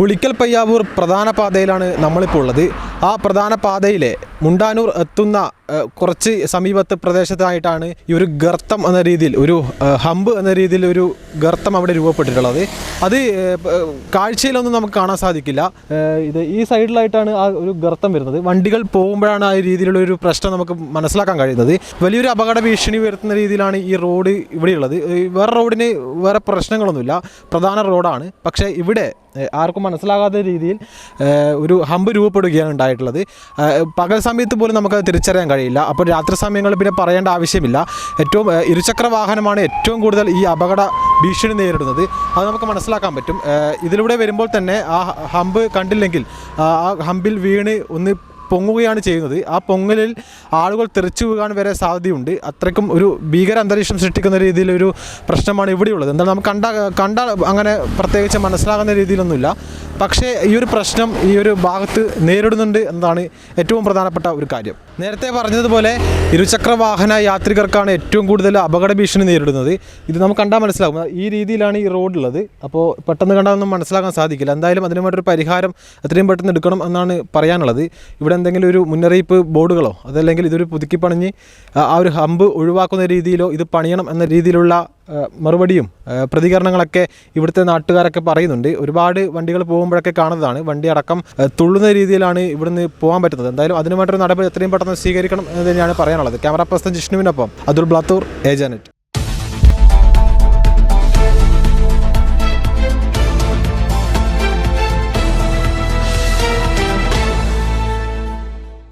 ഉളിക്കൽ പയ്യാവൂർ പ്രധാന പാതയിലാണ് നമ്മളിപ്പോൾ ഉള്ളത്. ആ പ്രധാന പാതയിലെ മുണ്ടാനൂർ എത്തുന്ന കുറച്ച് സമീപത്തെ പ്രദേശത്തായിട്ടാണ് ഈ ഒരു ഗർത്തം എന്ന രീതിയിൽ ഒരു ഹമ്പ് എന്ന രീതിയിൽ ഒരു ഗർത്തം അവിടെ രൂപപ്പെട്ടിട്ടുള്ളത്. അത് കാഴ്ചയിലൊന്നും നമുക്ക് കാണാൻ സാധിക്കില്ല. ഈ സൈഡിലായിട്ടാണ് ആ ഒരു ഗർത്തം വരുന്നത്. വണ്ടികൾ പോകുമ്പോഴാണ് ആ രീതിയിലുള്ള ഒരു പ്രശ്നം നമുക്ക് മനസ്സിലാക്കാൻ കഴിയുന്നത്. വലിയൊരു അപകട ഭീഷണി വരുത്തുന്ന രീതിയിലാണ് ഈ റോഡ് ഇവിടെയുള്ളത്. വേറെ റോഡിന് വേറെ പ്രശ്നങ്ങളൊന്നുമില്ല, പ്രധാന റോഡാണ്. പക്ഷേ ഇവിടെ ആർക്കും മനസ്സിലാകാത്ത രീതിയിൽ ഒരു ഹമ്പ് രൂപപ്പെടുകയാണ് ഉണ്ടായിട്ടുള്ളത്. പകൽ സമയത്ത് പോലും നമുക്കത് തിരിച്ചറിയാൻ കഴിയില്ല. അപ്പോൾ രാത്രി സമയങ്ങളിൽ പിന്നെ പറയേണ്ട ആവശ്യമില്ല. ഏറ്റവും ഇരുചക്ര വാഹനമാണ് ഏറ്റവും കൂടുതൽ ഈ അപകട ഭീഷണി നേരിടുന്നത്. അത് നമുക്ക് മനസ്സിലാക്കാൻ പറ്റും. ഇതിലൂടെ വരുമ്പോൾ തന്നെ ആ ഹമ്പ് കണ്ടില്ലെങ്കിൽ ആ ഹമ്പിൽ വീണ് ഒന്ന് പൊങ്ങുകയാണ് ചെയ്യുന്നത്. ആ പൊങ്ങലിൽ ആളുകൾ തെറിച്ചു വീഴാൻ വരെ സാധ്യതയുണ്ട്. അത്രയ്ക്കും ഒരു ഭീകര അന്തരീക്ഷം സൃഷ്ടിക്കുന്ന രീതിയിലൊരു പ്രശ്നമാണ് ഇവിടെയുള്ളത്. എന്നാൽ നമുക്ക് കണ്ടാൽ അങ്ങനെ പ്രത്യേകിച്ച് മനസ്സിലാകുന്ന രീതിയിലൊന്നുമില്ല. പക്ഷേ ഈ ഒരു പ്രശ്നം ഈ ഒരു ഭാഗത്ത് നേരിടുന്നുണ്ട് എന്നതാണ് ഏറ്റവും പ്രധാനപ്പെട്ട ഒരു കാര്യം. നേരത്തെ പറഞ്ഞതുപോലെ ഇരുചക്ര വാഹന യാത്രികർക്കാണ് ഏറ്റവും കൂടുതൽ അപകട ഭീഷണി നേരിടുന്നത്. ഇത് നമുക്ക് കണ്ടാൽ മനസ്സിലാകും. ഈ രീതിയിലാണ് ഈ റോഡുള്ളത്. അപ്പോൾ പെട്ടെന്ന് കണ്ടാൽ ഒന്നും മനസ്സിലാക്കാൻ സാധിക്കില്ല. എന്തായാലും അതിനുമായിട്ടൊരു പരിഹാരം എത്രയും പെട്ടെന്ന് എടുക്കണം എന്നാണ് പറയാനുള്ളത്. ഇവിടെ എന്തെങ്കിലും ഒരു മുന്നറിയിപ്പ് ബോർഡുകളോ അതല്ലെങ്കിൽ ഇതൊരു പുതുക്കി പണിഞ്ഞ് ആ ഒരു ഹമ്പ് ഒഴിവാക്കുന്ന രീതിയിലോ ഇത് പണിയണം എന്ന രീതിയിലുള്ള മറുപടിയും പ്രതികരണങ്ങളൊക്കെ ഇവിടുത്തെ നാട്ടുകാരൊക്കെ പറയുന്നുണ്ട്. ഒരുപാട് വണ്ടികൾ പോകുമ്പോഴൊക്കെ കാണുന്നതാണ്. വണ്ടി അടക്കം തുള്ളുന്ന രീതിയിലാണ് ഇവിടുന്ന് പോകാൻ പറ്റുന്നത്. എന്തായാലും അതിനുമായിട്ടൊരു നടപടി എത്രയും പെട്ടെന്ന് സ്വീകരിക്കണം എന്ന് തന്നെയാണ് പറയാനുള്ളത്. ക്യാമറ പേഴ്സൺ ജിഷ്ണുവിനൊപ്പം അതുൽ ബ്ലാത്തൂർ, ഏജാനെറ്റ്.